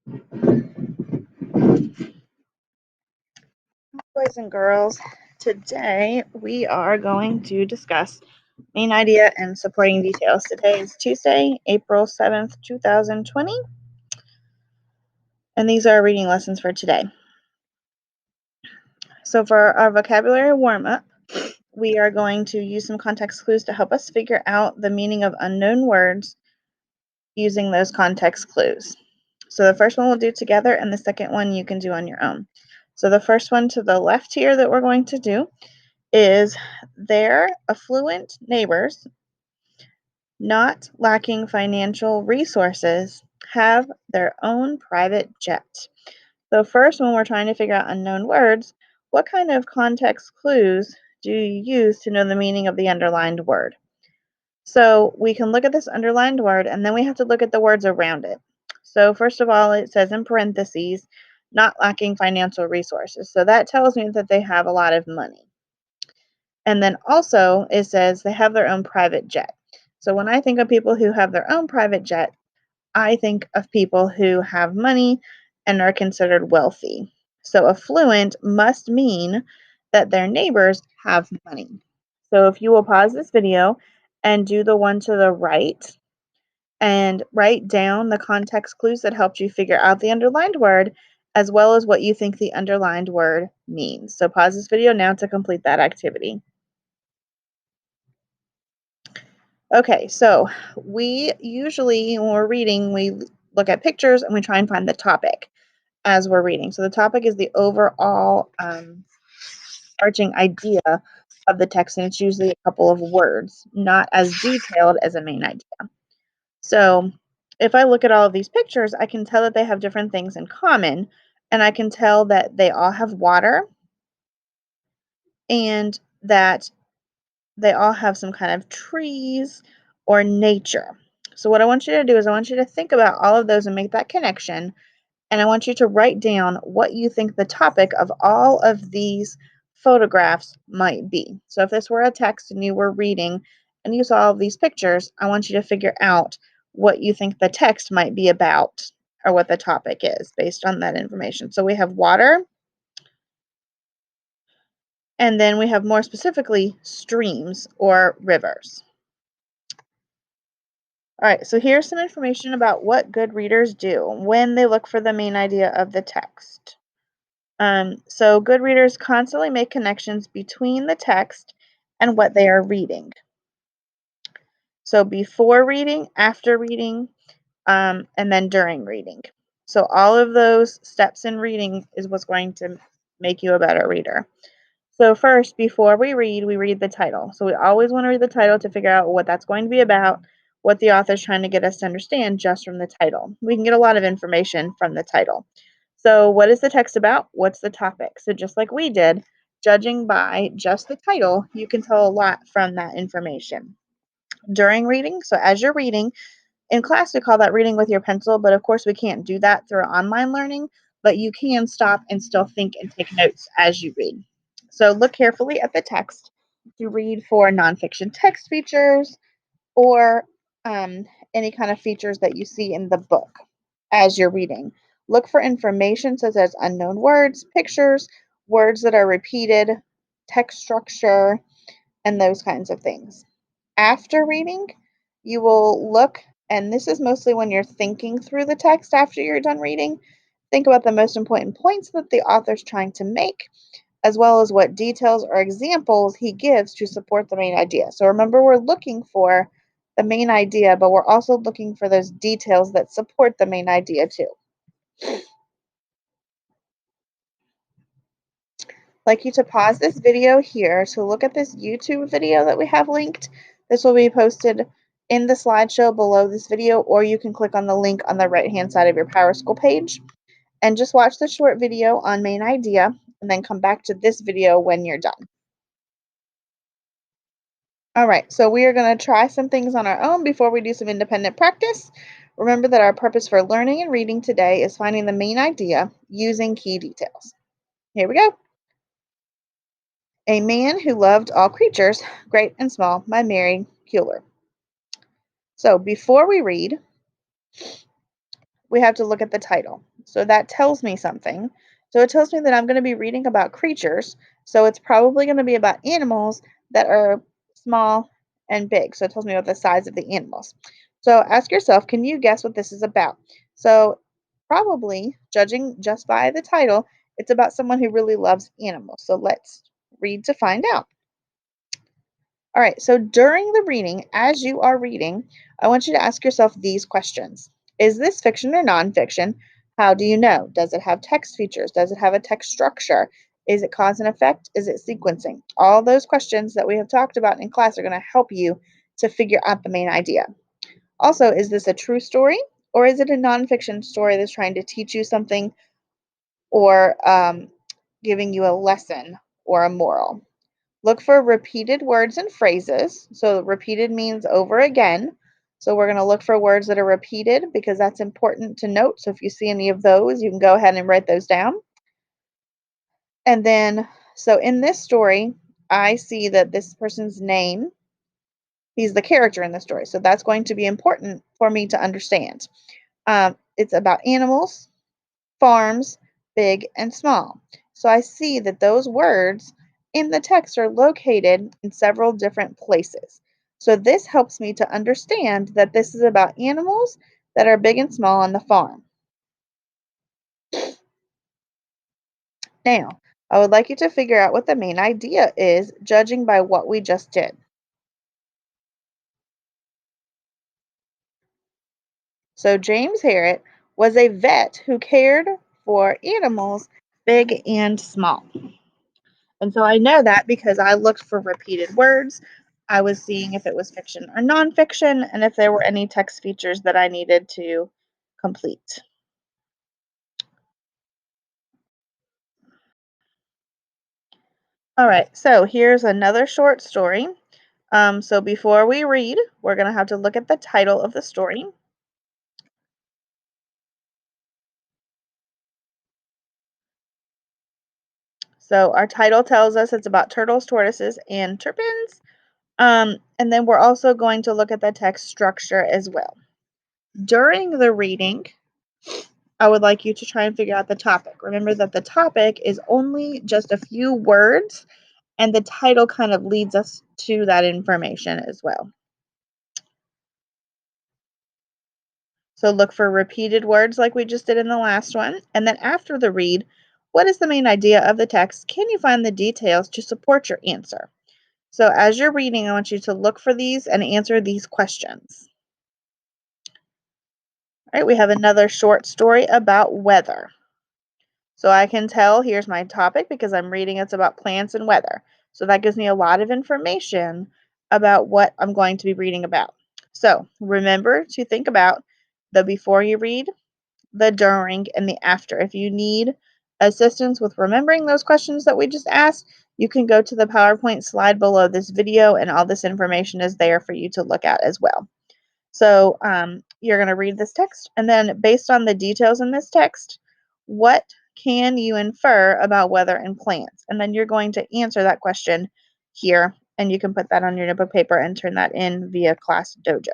Boys and girls, today we are going to discuss main idea and supporting details. Today is Tuesday, April 7th, 2020, and these are our reading lessons for today. So for our vocabulary warm-up, we are going to use some context clues to help us figure out the meaning of unknown words using those context clues. So the first one we'll do together, and the second one you can do on your own. So the first one to the left here that we're going to do is their affluent neighbors, not lacking financial resources, have their own private jet. So first, when we're trying to figure out unknown words, what kind of context clues do you use to know the meaning of the underlined word? So we can look at this underlined word, and then we have to look at the words around it. So first of all, it says in parentheses, not lacking financial resources. So that tells me that they have a lot of money. And then also it says they have their own private jet. So when I think of people who have their own private jet, I think of people who have money and are considered wealthy. So affluent must mean that their neighbors have money. So if you will pause this video and do the one to the right and write down the context clues that helped you figure out the underlined word, as well as what you think the underlined word means. So pause this video now to complete that activity. Okay, so we usually, when we're reading, we look at pictures and we try and find the topic as we're reading. So the topic is the overall arching idea of the text, and it's usually a couple of words, not as detailed as a main idea. So if I look at all of these pictures, I can tell that they have different things in common, and I can tell that they all have water and that they all have some kind of trees or nature. So what I want you to do is I want you to think about all of those and make that connection. And I want you to write down what you think the topic of all of these photographs might be. So if this were a text and you were reading and you saw all of these pictures, I want you to figure out what you think the text might be about or what the topic is based on that information. So we have water, and then we have more specifically streams or rivers. All right, so here's some information about what good readers do when they look for the main idea of the text. So good readers constantly make connections between the text and what they are reading. So before reading, after reading, and then during reading. So all of those steps in reading is what's going to make you a better reader. So first, before we read the title. So we always want to read the title to figure out what that's going to be about, what the author's trying to get us to understand just from the title. We can get a lot of information from the title. So what is the text about? What's the topic? So just like we did, judging by just the title, you can tell a lot from that information. During reading, so as you're reading, in class we call that reading with your pencil, but of course we can't do that through online learning, but you can stop and still think and take notes as you read. So look carefully at the text to read for nonfiction text features or any kind of features that you see in the book as you're reading. Look for information such as unknown words, pictures, words that are repeated, text structure, and those kinds of things. After reading, you will look, and this is mostly when you're thinking through the text after you're done reading. Think about the most important points that the author's trying to make, as well as what details or examples he gives to support the main idea. So remember, we're looking for the main idea, but we're also looking for those details that support the main idea too. I'd like you to pause this video here to look at this YouTube video that we have linked. This will be posted in the slideshow below this video, or you can click on the link on the right-hand side of your PowerSchool page. And just watch the short video on main idea, and then come back to this video when you're done. All right, so we are going to try some things on our own before we do some independent practice. Remember that our purpose for learning and reading today is finding the main idea using key details. Here we go. A Man Who Loved All Creatures, Great and Small, by Mary Kueller. So before we read, we have to look at the title. so that tells me something. So it tells me that I'm going to be reading about creatures, so it's probably going to be about animals that are small and big. So it tells me about the size of the animals. So ask yourself, can you guess what this is about? So probably, judging just by the title, it's about someone who really loves animals. So let's read to find out. All right, so during the reading, as you are reading, I want you to ask yourself these questions. Is this fiction or nonfiction? How do you know? Does it have text features? Does it have a text structure? Is it cause and effect? Is it sequencing? All those questions that we have talked about in class are going to help you to figure out the main idea. Also, is this a true story or is it a nonfiction story that's trying to teach you something or giving you a lesson or a moral? Look for repeated words and phrases. So repeated means over again. So we're going to look for words that are repeated because that's important to note. So if you see any of those, you can go ahead and write those down. And then, so in this story, I see that this person's name, he's the character in the story. So that's going to be important for me to understand. It's about animals, farms, big and small. So I see that those words in the text are located in several different places. So this helps me to understand that this is about animals that are big and small on the farm. Now, I would like you to figure out what the main idea is, judging by what we just did. So James Harriet was a vet who cared for animals big and small. And so I know that because I looked for repeated words. I was seeing if it was fiction or nonfiction and if there were any text features that I needed to complete. All right, so here's another short story. So before we read, we're going to have to look at the title of the story. So our title tells us it's about turtles, tortoises, and terpenes. And then we're also going to look at the text structure as well. During the reading, I would like you to try and figure out the topic. Remember that the topic is only just a few words, and the title kind of leads us to that information as well. So look for repeated words like we just did in the last one. And then after the read, what is the main idea of the text? Can you find the details to support your answer? So as you're reading, I want you to look for these and answer these questions. All right, we have another short story about weather. So I can tell here's my topic because I'm reading it's about plants and weather. So that gives me a lot of information about what I'm going to be reading about. So remember to think about the before you read, the during, and the after. If you need assistance with remembering those questions that we just asked, you can go to the PowerPoint slide below this video and all this information is there for you to look at as well. So you're going to read this text, and then based on the details in this text, what can you infer about weather and plants? And then you're going to answer that question here, and you can put that on your notebook paper and turn that in via Class Dojo.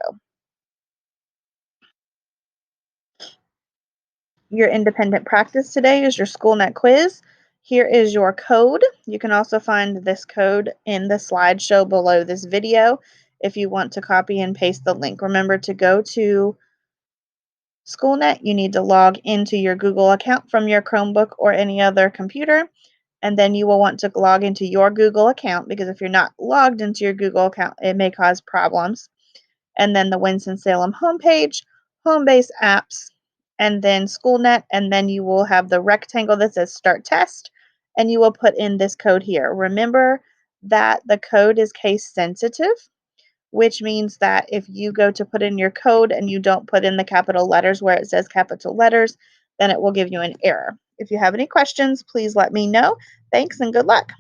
Your independent practice today is your SchoolNet quiz. Here is your code. You can also find this code in the slideshow below this video if you want to copy and paste the link. Remember to go to SchoolNet, you need to log into your Google account from your Chromebook or any other computer, and then you will want to log into your Google account because if you're not logged into your Google account, it may cause problems. And then the Winston-Salem homepage, home-based apps, and then SchoolNet, and then you will have the rectangle that says Start Test, and you will put in this code here. Remember that the code is case sensitive, which means that if you go to put in your code and you don't put in the capital letters where it says capital letters, then it will give you an error. If you have any questions, please let me know. Thanks and good luck.